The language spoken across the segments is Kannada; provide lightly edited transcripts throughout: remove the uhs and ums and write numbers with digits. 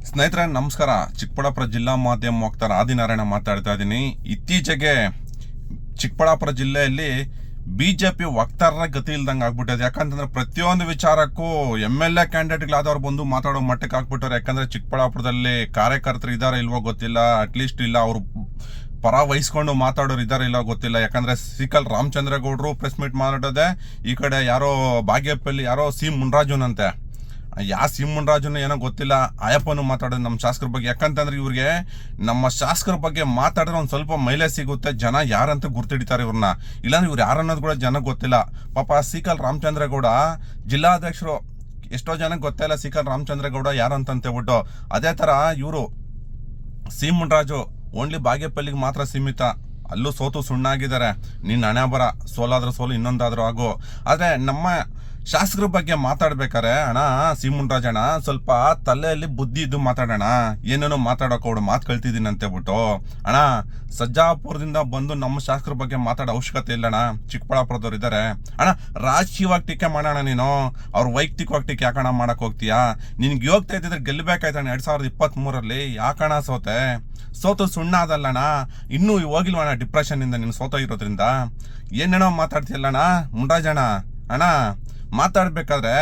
ಸ್ನೇಹಿತರೆ ನಮಸ್ಕಾರ. ಚಿಕ್ಕಬಳ್ಳಾಪುರ ಜಿಲ್ಲಾ ಮಾಧ್ಯಮ ವಕ್ತಾರ ಆದಿನಾರಾಯಣ ಮಾತಾಡ್ತಾ ಇದ್ದೀನಿ. ಇತ್ತೀಚೆಗೆ ಚಿಕ್ಕಬಳ್ಳಾಪುರ ಜಿಲ್ಲೆಯಲ್ಲಿ ಬಿಜೆಪಿ ವಕ್ತಾರರ ಗತಿ ಇಲ್ದಂಗೆ ಆಗ್ಬಿಟ್ಟಿದೆ. ಯಾಕಂತಂದ್ರೆ ಪ್ರತಿಯೊಂದು ವಿಚಾರಕ್ಕೂ MLA ಕ್ಯಾಂಡಿಡೇಟ್ಗಳಾದವ್ರು ಬಂದು ಮಾತಾಡೋ ಮಟ್ಟಕ್ಕೆ ಆಗ್ಬಿಟ್ಟವ್ರು. ಯಾಕಂದ್ರೆ ಚಿಕ್ಕಬಳ್ಳಾಪುರದಲ್ಲಿ ಕಾರ್ಯಕರ್ತರು ಇದಾರೆ ಇಲ್ವೋ ಗೊತ್ತಿಲ್ಲ, ಅಟ್ಲೀಸ್ಟ್ ಇಲ್ಲ ಅವರು ಪರ ವಹಿಸ್ಕೊಂಡು ಮಾತಾಡೋರು ಇದಾರೆ ಇಲ್ಲ ಗೊತ್ತಿಲ್ಲ. ಯಾಕಂದ್ರೆ ಸಿಕಲ್ ರಾಮಚಂದ್ರೇಗೌಡರು ಪ್ರೆಸ್ ಮೀಟ್ ಮಾತಾಡೋದೆ, ಈ ಕಡೆ ಯಾರೋ ಬಾಗೇಪಲ್ಲಿ ಯಾರೋ ಸಿ ಮುನ್ರಾಜುನಂತೆ, ಸಿ ಮುನ್ರಾಜುನ ಏನೋ ಗೊತ್ತಿಲ್ಲ, ಅಯ್ಯಪ್ಪನು ಮಾತಾಡೋದು ನಮ್ಮ ಶಾಸಕರ ಬಗ್ಗೆ. ಯಾಕಂತಂದ್ರೆ ಇವ್ರಿಗೆ ನಮ್ಮ ಶಾಸಕರ ಬಗ್ಗೆ ಮಾತಾಡಿದ್ರೆ ಒಂದು ಸ್ವಲ್ಪ ಮೈಲೇಜ್ ಸಿಗುತ್ತೆ, ಜನ ಯಾರಂತ ಗುರ್ತಿಡಿತಾರೆ ಇವ್ರನ್ನ. ಇಲ್ಲಾಂದ್ರೆ ಇವ್ರು ಯಾರನ್ನೋದು ಕೂಡ ಜನಕ್ಕೆ ಗೊತ್ತಿಲ್ಲ. ಪಾಪ ಸಿಕಲ್ ರಾಮಚಂದ್ರೇಗೌಡ ಜಿಲ್ಲಾಧ್ಯಕ್ಷರು, ಎಷ್ಟೋ ಜನಕ್ಕೆ ಗೊತ್ತಿಲ್ಲ ಸಿಕಲ್ ರಾಮಚಂದ್ರೇಗೌಡ ಯಾರು ಅಂತೇಳ್ಬಿಟ್ಟು. ಅದೇ ಥರ ಇವರು ಸಿ ಮುನ್ರಾಜು ಓನ್ಲಿ ಬಾಗೇಪಲ್ಲಿಗೆ ಮಾತ್ರ ಸೀಮಿತ, ಅಲ್ಲೂ ಸೋತು ಸುಣ್ಣಾಗಿದ್ದಾರೆ. ನಿನ್ನ ಹಣೆ ಬರ, ಸೋಲಾದ್ರೂ ಸೋಲು, ಇನ್ನೊಂದಾದ್ರೂ ಆಗೋ. ಆದರೆ ನಮ್ಮ ಶಾಸಕರ ಬಗ್ಗೆ ಮಾತಾಡ್ಬೇಕಾರೆ ಅಣ್ಣ ಸಿ ಮುನ್ರಾಜಣ್ಣ ಸ್ವಲ್ಪ ತಲೆಯಲ್ಲಿ ಬುದ್ಧಿ ಇದ್ದು ಮಾತಾಡೋಣ, ಏನೇನೋ ಮಾತಾಡೋಕೆ ಮಾತು ಕಳ್ತಿದ್ದೀನಿ ಅಂತೇಳ್ಬಿಟ್ಟು. ಅಣ್ಣ ಸಜ್ಜಾಪುರದಿಂದ ಬಂದು ನಮ್ಮ ಶಾಸಕರ ಬಗ್ಗೆ ಮಾತಾಡೋ ಅವಶ್ಯಕತೆ ಇಲ್ಲಣ್ಣ. ಚಿಕ್ಕಬಳ್ಳಾಪುರದವ್ರು ಇದ್ದಾರೆ ಅಣ್ಣ. ರಾಜಕೀಯವಾಗಿ ಟೀಕೆ ಮಾಡೋಣ, ನೀನು ಅವ್ರ ವೈಯಕ್ತಿಕವಾಗಿ ಟೀಕೆ ಯಾಕಣ ಮಾಡಕ್ ಹೋಗ್ತೀಯಾ? ನಿನ್ಗೆ ಯೋಗ್ತಾ ಇದ್ದಿದ್ರೆ ಗೆಲ್ಲಬೇಕಾಯ್ತಣ್ಣ 2023 ಯಾಕಣ ಸೋತೆ? ಸೋತು ಸುಣ್ಣ ಅದಲ್ಲಣ್ಣ, ಇನ್ನೂ ಹೋಗಿಲ್ವಣ್ಣ ಡಿಪ್ರೆಷನ್ನಿಂದ ನೀನು ಸೋತೋಗಿರೋದ್ರಿಂದ. ಏನೇನೋ ಮಾತಾಡ್ತಿಲ್ಲಣ್ಣ ಮುನ್ರಾಜಣ್ಣ. ಅಣ್ಣ ಮಾತಾಡ್ಬೇಕಾದ್ರೆ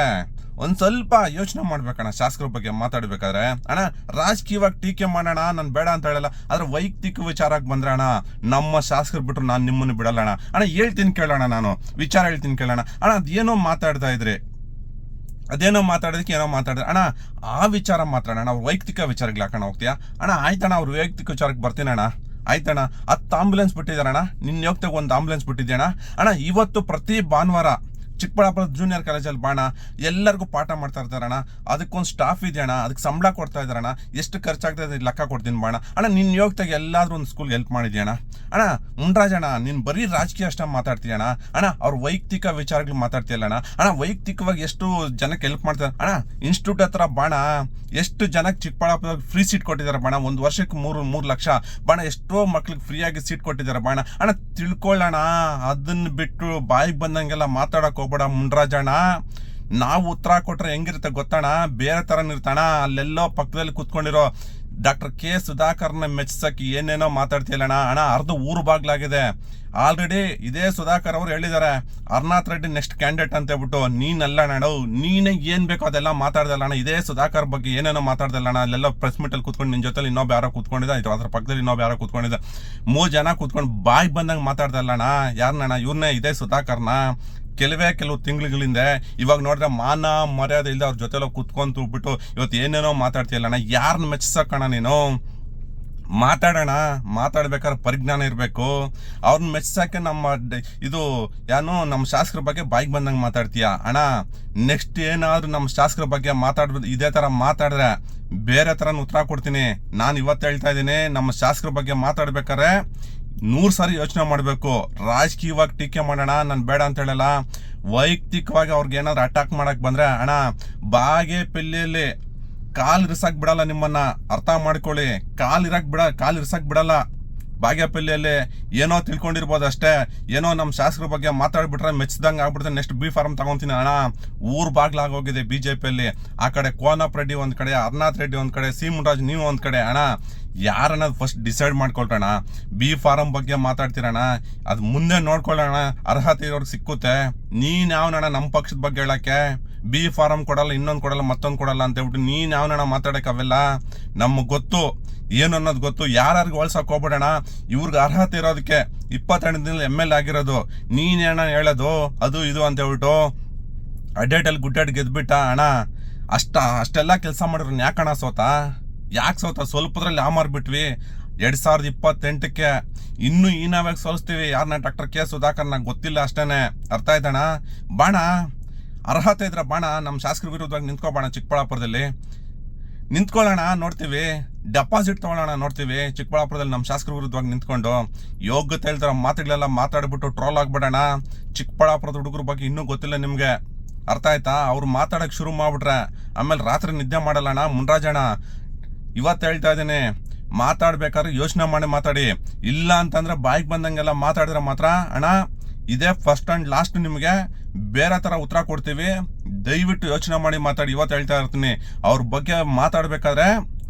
ಒಂದ್ ಸ್ವಲ್ಪ ಯೋಚನೆ ಮಾಡ್ಬೇಕಣ್ಣ. ಶಾಸಕರ ಬಗ್ಗೆ ಮಾತಾಡ್ಬೇಕಾದ್ರೆ ಅಣ್ಣ ರಾಜಕೀಯವಾಗಿ ಟೀಕೆ ಮಾಡೋಣ, ನಾನು ಬೇಡ ಅಂತ ಹೇಳಲ್ಲ. ಆದ್ರೆ ವೈಯಕ್ತಿಕ ವಿಚಾರಕ್ಕೆ ಬಂದ್ರೆ ಅಣ್ಣ ನಮ್ಮ ಶಾಸಕರು ಬಿಟ್ರು ನಾನು ನಿಮ್ಮನ್ನು ಬಿಡಲ್ಲ ಅಣ್ಣ. ಅಣ್ಣ ಹೇಳ್ತೀನಿ ಕೇಳೋಣ, ನಾನು ವಿಚಾರ ಹೇಳ್ತೀನಿ ಕೇಳೋಣ. ಅಣ್ಣ ಅದೇನೋ ಮಾತಾಡ್ತಾ ಇದ್ರಿ, ಅದೇನೋ ಮಾತಾಡೋದಕ್ಕೆ ಏನೋ ಮಾತಾಡಿದ್ರೆ ಅಣ್ಣ ಆ ವಿಚಾರ ಮಾತಾಡೋಣ. ಅವ್ರ ವೈಯಕ್ತಿಕ ವಿಚಾರಕ್ಕೆ ಹಾಕೋಣ ಹೋಗ್ತೀಯಾ? ಅಣ್ಣ ಆಯ್ತಣ್ಣ, ಅವ್ರ ವೈಯಕ್ತಿಕ ವಿಚಾರಕ್ಕೆ ಬರ್ತೀನಿ ಅಣ್ಣ. ಆಯ್ತಣ್ಣ, 10 ಆಂಬುಲೆನ್ಸ್ ಬಿಟ್ಟಿದ್ದಾರಣ್ಣ, ನಿನ್ನ ಯೋಗ್ತಾಗ ಒಂದು ಆಂಬುಲೆನ್ಸ್ ಬಿಟ್ಟಿದ್ಯಣ್ಣ. ಅಣ್ಣ ಇವತ್ತು ಪ್ರತಿ ಭಾನುವಾರ ಚಿಕ್ಕಬಳ್ಳಾಪುರ ಜೂನಿಯರ್ ಕಾಲೇಜಲ್ಲಿ ಬಾಣ ಎಲ್ಲರಿಗೂ ಪಾಠ ಮಾಡ್ತಾ ಇರ್ತಾರಣ್ಣ. ಅದಕ್ಕೊಂದು ಸ್ಟಾಫ್ ಇದೆಯಣ್ಣ, ಅದಕ್ಕೆ ಸಂಬಳ ಕೊಡ್ತಾ ಇದ್ದಾರಣ್ಣ. ಎಷ್ಟು ಖರ್ಚಾಗ್ತಾ ಇದೆ ಲೆಕ್ಕ ಕೊಡ್ತೀನಿ ಬಾಣ. ಅಣ್ಣ ನಿನ್ನ ಯೋಗ್ತಾಗ ಎಲ್ಲಾದ್ರೂ ಒಂದು ಸ್ಕೂಲ್ಗೆ ಹೆಲ್ಪ್ ಮಾಡಿದ್ಯಣ್ಣ. ಅಣ್ಣ ಮುನ್ರಾಜಣ್ಣ ನೀನು ಬರೀ ರಾಜಕೀಯ ಅಷ್ಟ ಮಾತಾಡ್ತೀಯಣ್ಣ. ಅಣ್ಣ ಅವ್ರ ವೈಯಕ್ತಿಕ ವಿಚಾರಗಳು ಮಾತಾಡ್ತೀಯಲ್ಲಣ್ಣ. ಅಣ್ಣ ವೈಯಕ್ತಿಕವಾಗಿ ಎಷ್ಟು ಜನಕ್ಕೆ ಹೆಲ್ಪ್ ಮಾಡ್ತಾರೆ ಅಣ್ಣ. ಇನ್ಸ್ಟಿಟ್ಯೂಟ್ ಹತ್ರ ಬಾಣ ಎಷ್ಟು ಜನಕ್ಕೆ ಚಿಕ್ಕಬಳ್ಳಾಪುರ ಫ್ರೀ ಸೀಟ್ ಕೊಟ್ಟಿದ್ದಾರೆ ಬಾಣ. 1 ವರ್ಷಕ್ಕೆ 3 ಲಕ್ಷ ಬಾಣ. ಎಷ್ಟೋ ಮಕ್ಳಿಗೆ ಫ್ರೀಯಾಗಿ ಸೀಟ್ ಕೊಟ್ಟಿದ್ದಾರೆ ಬಾಣ. ಅಣ್ಣ ತಿಳ್ಕೊಳ್ಳೋಣ, ಅದನ್ನ ಬಿಟ್ಟು ಬಾಯಿಗೆ ಬಂದಂಗೆಲ್ಲ ಮಾತಾಡಕ್ ಹೋಗ್ಬೇಡ ಮುನ್ರಾಜಣ್ಣ. ನಾವು ಉತ್ತರ ಕೊಟ್ರೆ ಹೆಂಗಿರುತ್ತೆ ಗೊತ್ತಣ್ಣ, ಬೇರೆ ಥರ ಇರ್ತಾಣ. ಅಲ್ಲೆಲ್ಲೋ ಪಕ್ಕದಲ್ಲಿ ಕೂತ್ಕೊಂಡಿರೋ ಡಾಕ್ಟರ್ ಕೆ ಸುಧಾಕರ್ನ ಮೆಚ್ಚಸಕ್ಕೆ ಏನೇನೋ ಮಾತಾಡ್ತಿಲ್ಲಣ್ಣ. ಅಣ್ಣ ಅರ್ಧ ಊರು ಬಾಗ್ಲಾಗಿದೆ ಆಲ್ರೆಡಿ. ಇದೇ ಸುಧಾಕರ್ ಅವರು ಹೇಳಿದ್ದಾರೆ ಅರ್ನಾಥ್ ರೆಡ್ಡಿ ನೆಕ್ಸ್ಟ್ ಕ್ಯಾಂಡಿಡೇಟ್ ಅಂತ ಹೇಳ್ಬಿಟ್ಟು. ನೀನಲ್ಲ ಅಣ್ಣ, ನೀನೇ ಏನ್ ಬೇಕೋ ಅದೆಲ್ಲ ಮಾತಾಡ್ದಲ್ಲ ಅಣ್ಣ. ಇದೇ ಸುಧಾಕರ್ ಬಗ್ಗೆ ಏನೇನೋ ಮಾತಾಡ್ದಲ್ಲ ಅಣ್ಣ. ಅಲ್ಲೆಲ್ಲ ಪ್ರೆಸ್ ಮೀಟಲ್ಲಿ ಕೂತ್ಕೊಂಡು ನಿನ್ನ ಜೊತೆಲಿ ಇನ್ನೊಬ್ಬ ಯಾರೋ ಕೂತ್ಕೊಂಡಿದ್ದ, ಅದ್ರ ಪಕ್ಕದಲ್ಲಿ ಇನ್ನೊಬ್ಬ ಯಾರೋ ಕೂತ್ಕೊಂಡಿದ್ದ, 3 ಜನ ಕೂತ್ಕೊಂಡು ಬಾಯಿ ಬಂದಂಗೆ ಮಾತಾಡ್ದಲ್ಲ ಅಣ್ಣ. ಯಾರಣ್ಣ? ಇವ್ರನ್ನೇ, ಇದೇ ಸುಧಾಕರ್ನ. ಕೆಲವು ತಿಂಗಳುಗಳಿಂದ ಇವಾಗ ನೋಡಿದ್ರೆ ಮಾನ ಮರ್ಯಾದೆ ಇಲ್ಲದೆ ಅವ್ರ ಜೊತೆಲ್ಲ ಕೂತ್ಕೊಂತ ಬಿಟ್ಟು ಇವತ್ತು ಏನೇನೋ ಮಾತಾಡ್ತೀಯಲ್ಲ ಅಣ್ಣ. ಯಾರನ್ನ ಮೆಚ್ಚಸಕ್ಕಣ್ಣ ನೀನು? ಮಾತಾಡೋಣ, ಮಾತಾಡ್ಬೇಕಾದ್ರೆ ಪರಿಜ್ಞಾನ ಇರಬೇಕು. ಅವ್ರನ್ನ ಮೆಚ್ಚಸಕ್ಕೆ ನಮ್ಮ ಶಾಸಕರ ಬಗ್ಗೆ ಬಾಯಿಗೆ ಬಂದಂಗೆ ಮಾತಾಡ್ತೀಯ ಅಣ್ಣ. ನೆಕ್ಸ್ಟ್ ಏನಾದ್ರು ನಮ್ಮ ಶಾಸಕರ ಬಗ್ಗೆ ಮಾತಾಡ್ಬೋದು, ಇದೇ ಥರ ಮಾತಾಡಿದ್ರೆ ಬೇರೆ ಥರ ಉತ್ತರ ಕೊಡ್ತೀನಿ. ನಾನು ಇವತ್ತು ಹೇಳ್ತಾ ಇದ್ದೀನಿ, ನಮ್ಮ ಶಾಸಕರ ಬಗ್ಗೆ ಮಾತಾಡ್ಬೇಕಾದ್ರೆ 100 ಸಾರಿ ಯೋಚನೆ ಮಾಡಬೇಕು. ರಾಜಕೀಯವಾಗಿ ಟೀಕೆ ಮಾಡೋಣ, ನಾನು ಬೇಡ ಅಂತ ಹೇಳಲ್ಲ. ವೈಯಕ್ತಿಕವಾಗಿ ಅವ್ರಿಗೆ ಏನಾದ್ರು ಅಟ್ಯಾಕ್ ಮಾಡಕ್ ಬಂದ್ರೆ ಅಣ್ಣ ಬಾಗೇಪಲ್ಲಿಯಲ್ಲಿ ಕಾಲ್ ಇರ್ಸಕ್ ಬಿಡಲ್ಲ ನಿಮ್ಮನ್ನ. ಅರ್ಥ ಮಾಡ್ಕೊಳ್ಳಿ, ಕಾಲ್ ಇರ್ಸಕ್ ಬಿಡಲ್ಲ. ಬಾಗೇಪಲ್ಲಿಯಲ್ಲಿ ಏನೋ ತಿಳ್ಕೊಂಡಿರ್ಬೋದು ಅಷ್ಟೇ. ಏನೋ ನಮ್ಮ ಶಾಸಕರ ಬಗ್ಗೆ ಮಾತಾಡ್ಬಿಟ್ರೆ ಮೆಚ್ಚದಂಗೆ ಆಗ್ಬಿಡ್ತಾರೆ. ನೆಕ್ಸ್ಟ್ ಬಿ ಫಾರ್ಮ್ ತಗೊಂತೀನಿ ಅಣ್ಣ. ಊರ್ ಬಾಗ್ಲಾಗೋಗಿದೆ ಬಿಜೆಪಿಯಲ್ಲಿ. ಆ ಕಡೆ ಕೋನಪ್ಪ ರೆಡ್ಡಿ ಒಂದ್ ಕಡೆ, ಅರ್ನಾಥ್ ರೆಡ್ಡಿ ಒಂದ್ ಕಡೆ, ಸಿ ಮುನ್ರಾಜ್ ನೀವು ಒಂದ್ ಕಡೆ. ಅಣ್ಣ ಯಾರನ್ನೋದು ಫಸ್ಟ್ ಡಿಸೈಡ್ ಮಾಡ್ಕೊಳ್ರಣ. ಬಿ ಫಾರಂ ಬಗ್ಗೆ ಮಾತಾಡ್ತೀರಣ್ಣ, ಅದು ಮುಂದೆ ನೋಡ್ಕೊಳ್ಳೋಣ. ಅರ್ಹತೆ ಇರೋರ್ಗೆ ಸಿಕ್ಕುತ್ತೆ. ನೀನ್ ಯಾವನಣ್ಣ ನಮ್ಮ ಪಕ್ಷದ ಬಗ್ಗೆ ಹೇಳಕ್ಕೆ? ಬಿ ಫಾರಂ ಕೊಡಲ್ಲ, ಇನ್ನೊಂದು ಕೊಡಲ್ಲ, ಮತ್ತೊಂದು ಕೊಡಲ್ಲ ಅಂತ ಹೇಳ್ಬಿಟ್ಟು ನೀನ್ ಯಾವನಣ್ಣ ಮಾತಾಡಕ್ಕೆ? ಅವೆಲ್ಲ ನಮ್ಗೆ ಗೊತ್ತು, ಏನು ಅನ್ನೋದು ಗೊತ್ತು. ಯಾರಿಗೆ ಹೋಲ್ಸಕ್ ಹೋಗ್ಬೇಡಣ. ಇವ್ರಿಗೆ ಅರ್ಹತೆ ಇರೋದಕ್ಕೆ 22 ದಿನದಲ್ಲಿ MLA ಆಗಿರೋದು. ನೀನೇನ ಹೇಳೋದು ಅದು ಇದು ಅಂತ ಹೇಳ್ಬಿಟ್ಟು ಅಡ್ಡೇಟಲ್ಲಿ ಗುಡ್ಡಾಡ್ ಗೆದ್ಬಿಟ್ಟ ಅಣ್ಣ. ಅಷ್ಟೆಲ್ಲ ಕೆಲಸ ಮಾಡಿದ್ರು ಯಾಕಣ್ಣ ಸೋತ? ಯಾಕೆ ಸೋತ? ಸ್ವಲ್ಪದ್ರಲ್ಲಿ ಮಾರ್ಬಿಟ್ವಿ. 2028ಕ್ಕೆ ಇನ್ನೂ ನಾವಾಗ ಸೋಲಿಸ್ತೀವಿ. ಯಾರನ್ನ? Doctor K Sudhakar. ನಂಗೆ ಗೊತ್ತಿಲ್ಲ ಅಷ್ಟೇನೆ. ಅರ್ಥ ಆಯ್ತಣ್ಣ? ಬಾಣ ಅರ್ಹತೆ ಇದ್ರೆ ಬಾಣ ನಮ್ಮ ಶಾಸಕರ ವಿರುದ್ಧವಾಗಿ ನಿಂತ್ಕೋಬೋಣ. ಚಿಕ್ಕಬಳ್ಳಾಪುರದಲ್ಲಿ ನಿಂತ್ಕೊಳ್ಳೋಣ, ನೋಡ್ತೀವಿ. ಡೆಪಾಸಿಟ್ ತೊಗೊಳ್ಳೋಣ, ನೋಡ್ತೀವಿ. ಚಿಕ್ಕಬಳ್ಳಾಪುರದಲ್ಲಿ ನಮ್ಮ ಶಾಸಕರ ವಿರುದ್ಧವಾಗಿ ನಿಂತ್ಕೊಂಡು ಯೋಗ್ಯತೆ ಹೇಳ್ತಾರ ಮಾತುಗಳೆಲ್ಲ ಮಾತಾಡ್ಬಿಟ್ಟು ಟ್ರೋಲ್ ಆಗ್ಬಿಡೋಣ. ಚಿಕ್ಕಬಳ್ಳಾಪುರದ ಹುಡುಗರ ಬಗ್ಗೆ ಇನ್ನೂ ಗೊತ್ತಿಲ್ಲ ನಿಮ್ಗೆ. ಅರ್ಥ ಆಯ್ತಾ? ಅವ್ರು ಮಾತಾಡಕ್ ಶುರು ಮಾಡ್ಬಿಟ್ರೆ ಆಮೇಲೆ ರಾತ್ರಿ ನಿದ್ದೆ ಮಾಡಲ್ಲಣ್ಣ ಮುನ್ರಾಜಣ್ಣ. ಇವತ್ತು ಹೇಳ್ತಾ ಇದ್ದೀನಿ, ಮಾತಾಡ್ಬೇಕಾದ್ರೆ ಯೋಚನೆ ಮಾಡಿ ಮಾತಾಡಿ. ಇಲ್ಲ ಅಂತಂದ್ರೆ ಬಾಯಿಗೆ ಬಂದಂಗೆಲ್ಲ ಮಾತಾಡಿದ್ರೆ ಮಾತ್ರ ಅಣ್ಣ ಇದೇ ಫಸ್ಟ್ ಅಂಡ್ ಲಾಸ್ಟ್. ನಿಮಗೆ ಬೇರೆ ಥರ ಉತ್ತರ ಕೊಡ್ತೀವಿ. ದಯವಿಟ್ಟು ಯೋಚನೆ ಮಾಡಿ ಮಾತಾಡಿ. ಇವತ್ತು ಹೇಳ್ತಾ ಇರ್ತೀನಿ, ಅವ್ರ ಬಗ್ಗೆ ಮಾತಾಡ್ಬೇಕಾದ್ರೆ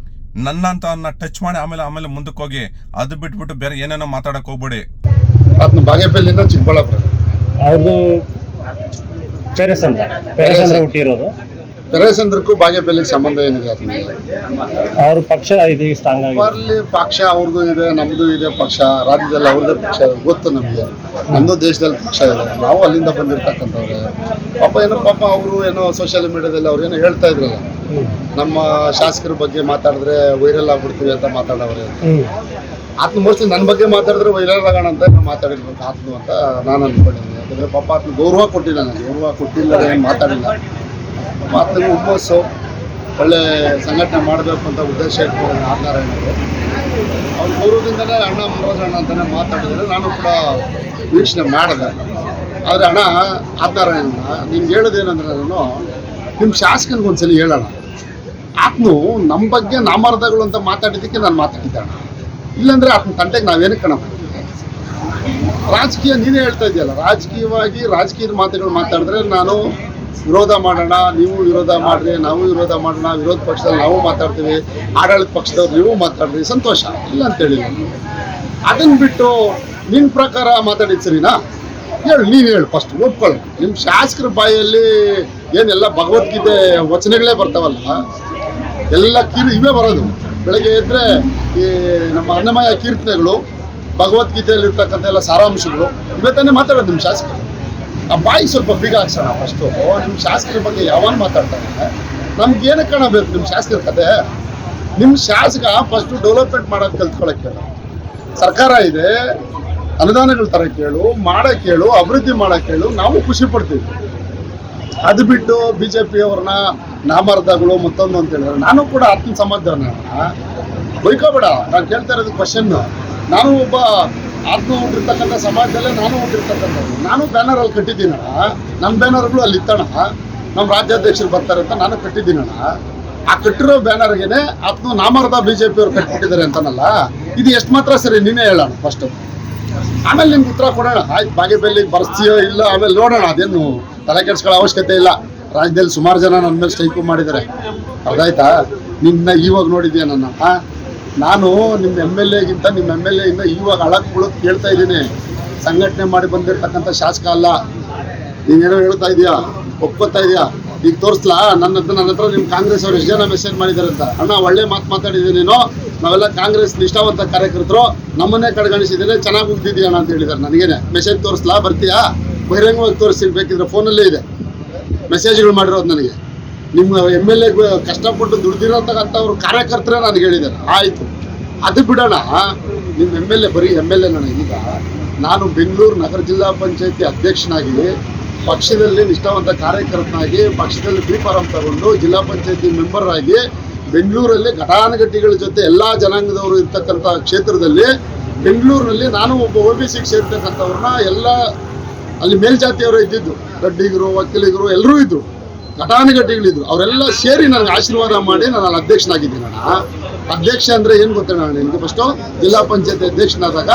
ನನ್ನಂತವನ್ನ ಟಚ್ ಮಾಡಿ ಆಮೇಲೆ ಮುಂದಕ್ಕೆ ಹೋಗಿ, ಅದು ಬಿಟ್ಬಿಟ್ಟು ಬೇರೆ ಏನೇನೋ ಮಾತಾಡಕ್ ಹೋಗ್ಬೇಡಿ. ಅದನ್ನ ಬಾಗೇಪಲ್ಲಿಂದ ಚಿಕ್ಕಬಳ್ಳಾಪುರ ಅವ್ರದ್ದು ಪೇರೆಸಂದ್ರ ಹುಟ್ಟಿರೋದು. ಪೆರೇಸಂದ್ರಕ್ಕೂ ಬಾಗೇಪಲ್ಲಿಗೆ ಸಂಬಂಧ ಏನಿದೆ? ಅದನ್ನ ಅವ್ರ ಪಕ್ಷ ಇದೆ ಸ್ಟ್ರಾಂಗ್ ಆಗಿ. ಅಲ್ಲಿ ಪಕ್ಷ ಅವ್ರದ್ದು ಇದೆ, ನಮ್ದು ಇದೆ ಪಕ್ಷ, ರಾಜ್ಯದಲ್ಲಿ ಅವ್ರದ್ದೇ ಪಕ್ಷ ಗೊತ್ತು ನಮಗೆ. ನಮ್ಮದು ದೇಶದಲ್ಲಿ ಪಕ್ಷ ಇದೆ, ನಾವು ಅಲ್ಲಿಂದ ಬಂದಿರ್ತಕ್ಕಂಥವ್ರೆ. ಪಾಪ ಅವರು ಏನೋ ಸೋಷಿಯಲ್ ಮೀಡಿಯಾದಲ್ಲಿ ಅವ್ರು ಏನೋ ಹೇಳ್ತಾ ಇದ್ರಲ್ಲ, ನಮ್ಮ ಶಾಸಕರ ಬಗ್ಗೆ ಮಾತಾಡಿದ್ರೆ ವೈರಲ್ ಆಗ್ಬಿಡ್ತೀವಿ ಅಂತ ಮಾತಾಡೋರೆ. ಆತ್ಮ ಮೋಸ್ಟ್ಲಿ ನನ್ನ ಬಗ್ಗೆ ಮಾತಾಡಿದ್ರೆ ವೈರಲ್ ಆಗೋಣ ಅಂತ ಮಾತಾಡಿರ್ಬೇಕು ಆತ್ಮ ಅಂತ ನಾನು ಅಂದ್ಕೊಂಡಿದ್ದೀನಿ. ಯಾಕಂದರೆ ಪಾಪ ಆತ್ಮ ಗೌರವ ಕೊಟ್ಟಿಲ್ಲ, ನಾನು ಗೌರವ ಕೊಟ್ಟಿಲ್ಲ, ಏನು ಮಾತಾಡಿಲ್ಲ. ಆತ್ಮನಿಗೆ ಹುಮ್ಮಸ್ಸು, ಒಳ್ಳೆ ಸಂಘಟನೆ ಮಾಡಬೇಕು ಅಂತ ಉದ್ದೇಶ ಇಟ್ಕೊಂಡು ಆದಿನಾರಾಯಣರು ಅವ್ರ ಗೌರವದಿಂದಲೇ ಅಣ್ಣ ಮುನರಾಜ್ ಅಣ್ಣ ಅಂತಲೇ ಮಾತಾಡಿದರೆ ನಾನು ಕೂಡ ವೀಕ್ಷಣೆ ಮಾಡಿದೆ. ಆದರೆ ಅಣ್ಣ ಆದಿನಾರಾಯಣನ ನಿಮ್ಗೆ ಹೇಳೋದೇನಂದ್ರೆ, ನಾನು ನಿಮ್ಮ ಶಾಸಕನಿಗೆ ಒಂದ್ಸಲಿ ಹೇಳೋಣ, ಆತ್ನು ನಮ್ಮ ಬಗ್ಗೆ ನಾಮರ್ದಗಳು ಅಂತ ಮಾತಾಡಿದ್ದಕ್ಕೆ ನಾನು ಮಾತಾಡಿದ್ದೆ ಅಣ್ಣ. ಇಲ್ಲಾಂದರೆ ಆತ್ನ ತಂಟೆಗೆ ನಾವೇನಕ್ಕೆ ಕಣ ರಾಜಕೀಯ ನೀನೇ ಹೇಳ್ತಾ ಇದೆಯಲ್ಲ, ರಾಜಕೀಯದ ಮಾತುಗಳು ಮಾತಾಡಿದ್ರೆ ನಾನು ವಿರೋಧ ಮಾಡೋಣ, ನೀವು ವಿರೋಧ ಮಾಡ್ರಿ, ನಾವು ವಿರೋಧ ಮಾಡೋಣ, ವಿರೋಧ ಪಕ್ಷದಲ್ಲಿ ನಾವು ಮಾತಾಡ್ತೀವಿ, ಆಡಳಿತ ಪಕ್ಷದವ್ರು ನೀವು ಮಾತಾಡ್ರಿ, ಸಂತೋಷ ಇಲ್ಲ ಅಂತೇಳಿ. ಅದನ್ನು ಬಿಟ್ಟು ನಿನ್ನ ಪ್ರಕಾರ ಮಾತಾಡಿದ್ದು ಸರಿನಾ? ನೀನು ಹೇಳು ಫಸ್ಟ್, ಒಪ್ಕೊಳ್ಳಿ. ನಿಮ್ಮ ಶಾಸಕರ ಬಾಯಲ್ಲಿ ಏನೆಲ್ಲ ಭಗವದ್ಗೀತೆ ವಚನಗಳೇ ಬರ್ತಾವಲ್ಲ, ಎಲ್ಲ ಇವೇ ಬರೋದು. ಬೆಳಗ್ಗೆ ಎದ್ದರೆ ಈ ನಮ್ಮ ಅನ್ನಮಯ ಕೀರ್ತನೆಗಳು, ಭಗವದ್ಗೀತೆಯಲ್ಲಿರ್ತಕ್ಕಂಥ ಎಲ್ಲ ಸಾರಾಂಶಗಳು ಇವೇ ತಾನೇ ಮಾತಾಡೋದು ನಿಮ್ಮ ಶಾಸಕರು. ಆ ಬಾಯಿ ಸ್ವಲ್ಪ ಬೀಗ ಹಾಕ್ಸೋಣ ಫಸ್ಟು. ನಿಮ್ಮ ಶಾಸಕರ ಬಗ್ಗೆ ಯಾವನ್ ಮಾತಾಡ್ತಾರೆ? ನಮ್ಗೆ ಏನಕ್ಕೆ ಕಾಣಬೇಕು ನಿಮ್ಮ ಶಾಸಕರ ಕತೆ? ನಿಮ್ಮ ಶಾಸಕ ಫಸ್ಟು ಡೆವಲಪ್ಮೆಂಟ್ ಮಾಡೋದು ಕಲ್ತ್ಕೊಳಕ್ಕೆ ಹೇಳು. ಸರ್ಕಾರ ಇದೆ, ಅನುದಾನಗಳ ತರಕ್ಕೆ ಹೇಳು, ಮಾಡೋಕ್ಕೆ ಹೇಳು, ಅಭಿವೃದ್ಧಿ ಮಾಡೋಕ್ಕೆ ಹೇಳು, ನಾವು ಖುಷಿ ಪಡ್ತೀವಿ. ಅದು ಬಿಟ್ಟು BJP ಅವ್ರನ್ನ ನಾಮರ್ದಗಳು ಮತ್ತೊಂದು ಅಂತ ಹೇಳಿದ್ರೆ, ನಾನು ಕೂಡ ಆತ್ಮ ಸಮಾಜದವನ್ನ ಬೈಕೋಬೇಡ. ನಾನು ಕೇಳ್ತಾ ಇರೋದು ಕ್ವಶನ್ನು. ನಾನು ಒಬ್ಬ ಆತ್ಮ ಹುಟ್ಟಿರ್ತಕ್ಕಂಥ ಸಮಾಜದಲ್ಲೇ ನಾನು ಹುಟ್ಟಿರ್ತಕ್ಕಂಥದ್ದು. ನಾನು ಬ್ಯಾನರಲ್ಲಿ ಕಟ್ಟಿದ್ದೀನಣ್ಣ, ನಮ್ಮ ಬ್ಯಾನರ್ಗಳು ಅಲ್ಲಿ ಇತ್ತಣ, ನಮ್ಮ ರಾಜ್ಯಾಧ್ಯಕ್ಷರು ಬರ್ತಾರೆ ಅಂತ ನಾನು ಕಟ್ಟಿದ್ದೀನಣ್ಣ. ಆ ಕಟ್ಟಿರೋ ಬ್ಯಾನರ್ಗೆ ಆತ್ಮ ನಾಮರ್ದ BJP ಅವ್ರು ಕಟ್ಟಿಬಿಟ್ಟಿದ್ದಾರೆ ಅಂತನಲ್ಲ, ಇದು ಎಷ್ಟು ಮಾತ್ರ ಸರಿ ನೀನೇ ಹೇಳೋಣ ಫಸ್ಟು, ಆಮೇಲೆ ನಿಮ್ಗೆ ಉತ್ತರ ಕೊಡೋಣ. ಆಯ್ತು, ಬಾಗೇಪಲ್ಲಿಗೆ ಬರ್ಸ್ತೀಯೋ ಇಲ್ಲ ಆಮೇಲೆ ನೋಡೋಣ, ಅದೇನು ತಲೆ ಕೆಡಿಸ್ಕೊಳ್ಳೋ ಅವಶ್ಯಕತೆ ಇಲ್ಲ. ರಾಜ್ಯದಲ್ಲಿ ಸುಮಾರು ಜನ ನನ್ನ ಮೇಲೆ ಸ್ಟ್ರೈಕು ಮಾಡಿದ್ದಾರೆ, ಅದಾಯ್ತಾ? ನಿನ್ನ ಇವಾಗ ನೋಡಿದ್ಯಾ ನನ್ನ? ನಾನು ನಿಮ್ಮ MLA ಗಿಂತ ನಿಮ್ಮ MLA ಇಂದ ಇವಾಗ ಅಳಕ್ ಕೇಳ್ತಾ ಇದ್ದೀನಿ. ಸಂಘಟನೆ ಮಾಡಿ ಬಂದಿರ್ತಕ್ಕಂಥ ಶಾಸಕ ಅಲ್ಲ. ನೀನೇನೋ ಹೇಳ್ತಾ ಇದೆಯಾ, ಒಪ್ಕೋತಾ ಇದೆಯಾ? ಈಗ ತೋರಿಸ್ಲಾ ನನ್ನ ಹತ್ರ ನಿಮ್ಮ ಕಾಂಗ್ರೆಸ್ ಅವ್ರು ಎಷ್ಟು ಜನ ಮೆಸೇಜ್ ಮಾಡಿದ್ದಾರೆ ಅಂತ. ಅಣ್ಣ ಒಳ್ಳೆ ಮಾತಾಡಿದ್ದೀನಿ ನೀನು, ನಾವೆಲ್ಲ ಕಾಂಗ್ರೆಸ್ ನಿಷ್ಠಾವಂತ ಕಾರ್ಯಕರ್ತರು, ನಮ್ಮನ್ನೇ ಕಡೆಗಣಿಸಿದ್ದೇನೆ, ಚೆನ್ನಾಗಿ ಉಗ್ದಿದ್ದೀಯ ಅಣ್ಣ ಅಂತ ಹೇಳಿದ್ದಾರೆ. ನನಗೇನೆ ಮೆಸೇಜ್ ತೋರಿಸ್ಲಾ, ಬರ್ತೀಯಾ? ಬಹಿರಂಗವಾಗಿ ತೋರಿಸ್ತೀನಿ, ಬೇಕಿದ್ರೆ ಫೋನಲ್ಲೇ ಇದೆ ಮೆಸೇಜ್ಗಳು ಮಾಡಿರೋದು ನನಗೆ. ನಿಮ್ಮ MLA ಕಷ್ಟಪಟ್ಟು ದುಡ್ದಿರೋತಕ್ಕಂಥವ್ರು ಕಾರ್ಯಕರ್ತರೇ ನನಗೆ ಹೇಳಿದ್ದಾರೆ. ಆಯಿತು, ಅದು ಬಿಡೋಣ. ನಿಮ್ಮ MLA ಬರೀ MLA ನನಗೀಗ ನಾನು ಬೆಂಗಳೂರು ನಗರ ಜಿಲ್ಲಾ ಪಂಚಾಯತಿ ಅಧ್ಯಕ್ಷನಾಗಿ, ಪಕ್ಷದಲ್ಲಿ ನಿಷ್ಠಾವಂತ ಕಾರ್ಯಕರ್ತನಾಗಿ, ಪಕ್ಷದಲ್ಲಿ B.Pharm ತಗೊಂಡು ಜಿಲ್ಲಾ ಪಂಚಾಯತಿ ಮೆಂಬರ್ ಆಗಿ, ಬೆಂಗಳೂರಲ್ಲಿ ಘಟಾನುಘಟಿಗಳ ಜೊತೆ ಎಲ್ಲ ಜನಾಂಗದವರು ಇರ್ತಕ್ಕಂಥ ಕ್ಷೇತ್ರದಲ್ಲಿ ಬೆಂಗಳೂರಿನಲ್ಲಿ ನಾನು ಒಬ್ಬ OBCಗೆ ಸೇರ್ತಕ್ಕಂಥವ್ರನ್ನ ಎಲ್ಲ ಅಲ್ಲಿ ಮೇಲ್ಜಾತಿಯವರು ಇದ್ದಿದ್ದು, ಗಡ್ಡಿಗರು, ವಕೀಲಿಗರು ಎಲ್ಲರೂ ಇದ್ದರು, ಘಟಾನುಘಟಿಗಳಿದ್ರು. ಅವರೆಲ್ಲ ಸೇರಿ ನನಗೆ ಆಶೀರ್ವಾದ ಮಾಡಿ ನಾನು ಅಲ್ಲಿ ಅಧ್ಯಕ್ಷನಾಗಿದ್ದೀನಣ್ಣ. ಅಧ್ಯಕ್ಷ ಅಂದರೆ ಏನು ಗೊತ್ತೇಣ ನಿಮಗೆ? ಫಸ್ಟು ಜಿಲ್ಲಾ ಪಂಚಾಯತಿ ಅಧ್ಯಕ್ಷನಾದಾಗ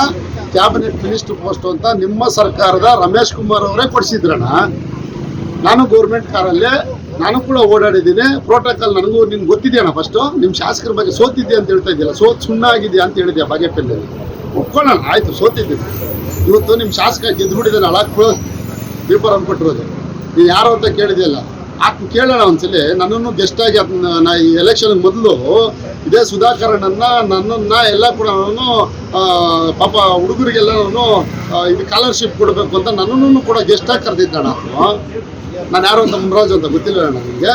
ಕ್ಯಾಬಿನೆಟ್ ಮಿನಿಸ್ಟರ್ ಪೋಸ್ಟು ಅಂತ ನಿಮ್ಮ ಸರ್ಕಾರದ ರಮೇಶ್ ಕುಮಾರ್ ಅವರೇ ಕೊಡಿಸಿದ್ರಣ್ಣ. ನಾನು ಗೌರ್ಮೆಂಟ್ ಕಾರಲ್ಲೇ ನಾನು ಕೂಡ ಓಡಾಡಿದ್ದೀನಿ. ಪ್ರೋಟೋಕಾಲ್ ನನಗೂ ನಿಮ್ಗೆ ಗೊತ್ತಿದೆಯಣ್ಣ. ಫಸ್ಟು ನಿಮ್ಮ ಶಾಸಕರ ಬಗ್ಗೆ ಸೋತಿದ್ದೆ ಅಂತ ಹೇಳ್ತಾ ಇದೆಯಲ್ಲ, ಸುಣ್ಣ ಆಗಿದೆಯಾ ಅಂತ ಹೇಳಿದ್ಯಾ ಬಾಗೇಪಲ್ಲಿಯಲ್ಲಿ? ಒಪ್ಕೊಳ್ಳೋಣ, ಆಯಿತು, ಸೋತಿದ್ದೀನಿ. ಇವತ್ತು ನಿಮ್ಮ ಶಾಸಕ ಗೆದ್ದುಬಿಟ್ಟಿದ್ದಾನೆ, ಅಳಕ್ಕೆ B.Pharm ಕೊಟ್ಟಿರೋದು. ನೀನು ಯಾರು ಅಂತ ಕೇಳಿದೆಯಲ್ಲ, ಆತ್ಮ ಕೇಳೋಣ ಒಂದ್ಸಲಿ. ನನ್ನನ್ನು ಗೆಸ್ಟಾಗಿ ನಾ ಈ ಎಲೆಕ್ಷನ್ ಮೊದಲು ಇದೇ ಸುಧಾಕರಣ್ಣನ್ನ ನನ್ನನ್ನು ಎಲ್ಲ ಕೂಡ ನಾನು ಪಾಪ ಹುಡುಗರಿಗೆಲ್ಲ ಇದು ಸ್ಕಾಲರ್ಶಿಪ್ ಕೊಡಬೇಕು ಅಂತ ನನ್ನನ್ನು ಕೂಡ ಗೆಸ್ಟಾಗಿ ಕರೆದಿದ್ದಣ್ಣ. ನಾನು ಯಾರು ಅಂತ ಮುನರಾಜು ಅಂತ ಗೊತ್ತಿಲ್ಲ ನನಗೆ.